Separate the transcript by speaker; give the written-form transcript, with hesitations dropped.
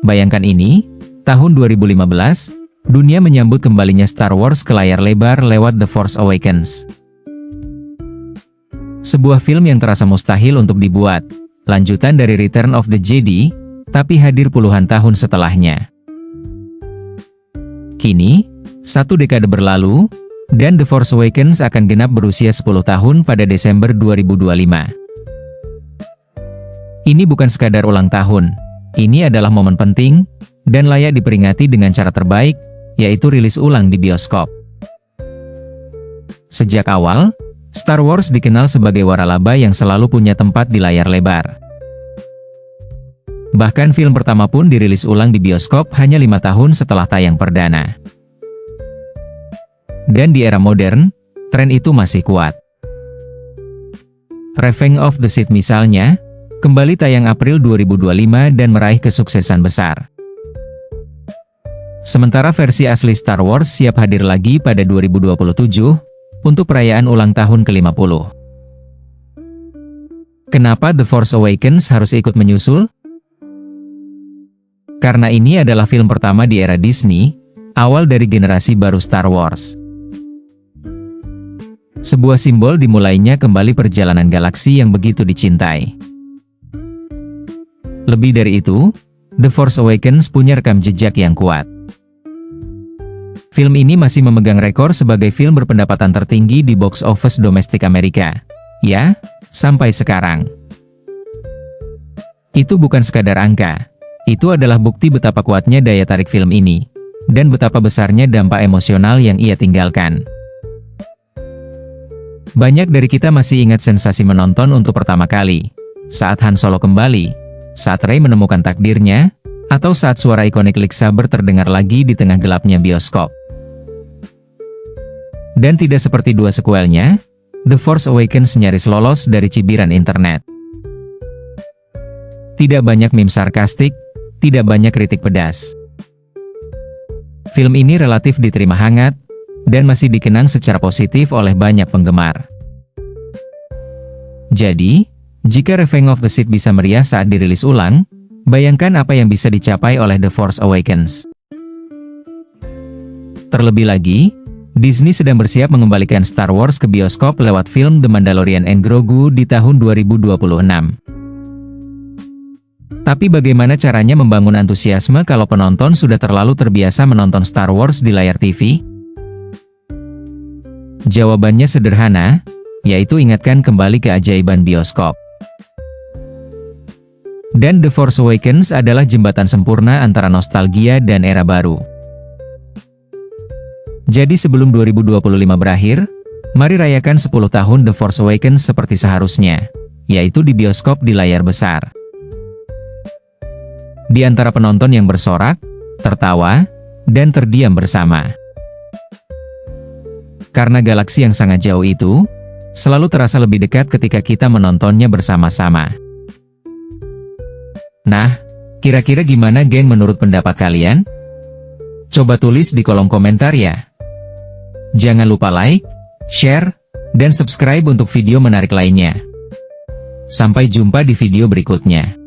Speaker 1: Bayangkan ini, tahun 2015, dunia menyambut kembalinya Star Wars ke layar lebar lewat The Force Awakens. Sebuah film yang terasa mustahil untuk dibuat, lanjutan dari Return of the Jedi, tapi hadir puluhan tahun setelahnya. Kini, 1 dekade berlalu, dan The Force Awakens akan genap berusia 10 tahun pada Desember 2025. Ini bukan sekadar ulang tahun, ini adalah momen penting, dan layak diperingati dengan cara terbaik, yaitu rilis ulang di bioskop. Sejak awal, Star Wars dikenal sebagai waralaba yang selalu punya tempat di layar lebar. Bahkan film pertama pun dirilis ulang di bioskop hanya 5 tahun setelah tayang perdana. Dan di era modern, tren itu masih kuat. Revenge of the Sith misalnya, kembali tayang April 2025 dan meraih kesuksesan besar. Sementara versi asli Star Wars siap hadir lagi pada 2027, untuk perayaan ulang tahun ke-50. Kenapa The Force Awakens harus ikut menyusul? Karena ini adalah film pertama di era Disney, awal dari generasi baru Star Wars. Sebuah simbol dimulainya kembali perjalanan galaksi yang begitu dicintai. Lebih dari itu, The Force Awakens punya rekam jejak yang kuat. Film ini masih memegang rekor sebagai film berpendapatan tertinggi di box office domestik Amerika. Ya, sampai sekarang. Itu bukan sekadar angka. Itu adalah bukti betapa kuatnya daya tarik film ini, dan betapa besarnya dampak emosional yang ia tinggalkan. Banyak dari kita masih ingat sensasi menonton untuk pertama kali, saat Han Solo kembali, saat Rey menemukan takdirnya, atau saat suara ikonik lightsaber terdengar lagi di tengah gelapnya bioskop. Dan tidak seperti dua sekuelnya, The Force Awakens nyaris lolos dari cibiran internet. Tidak banyak meme sarkastik, tidak banyak kritik pedas. Film ini relatif diterima hangat, dan masih dikenang secara positif oleh banyak penggemar. Jadi, jika Revenge of the Sith bisa meriah saat dirilis ulang, bayangkan apa yang bisa dicapai oleh The Force Awakens. Terlebih lagi, Disney sedang bersiap mengembalikan Star Wars ke bioskop lewat film The Mandalorian and Grogu di tahun 2026. Tapi bagaimana caranya membangun antusiasme kalau penonton sudah terlalu terbiasa menonton Star Wars di layar TV? Jawabannya sederhana, yaitu ingatkan kembali keajaiban bioskop. Dan The Force Awakens adalah jembatan sempurna antara nostalgia dan era baru. Jadi sebelum 2025 berakhir, mari rayakan 10 tahun The Force Awakens seperti seharusnya, yaitu di bioskop di layar besar. Di antara penonton yang bersorak, tertawa, dan terdiam bersama. Karena galaksi yang sangat jauh itu, selalu terasa lebih dekat ketika kita menontonnya bersama-sama. Nah, kira-kira gimana geng menurut pendapat kalian? Coba tulis di kolom komentar ya. Jangan lupa like, share, dan subscribe untuk video menarik lainnya. Sampai jumpa di video berikutnya.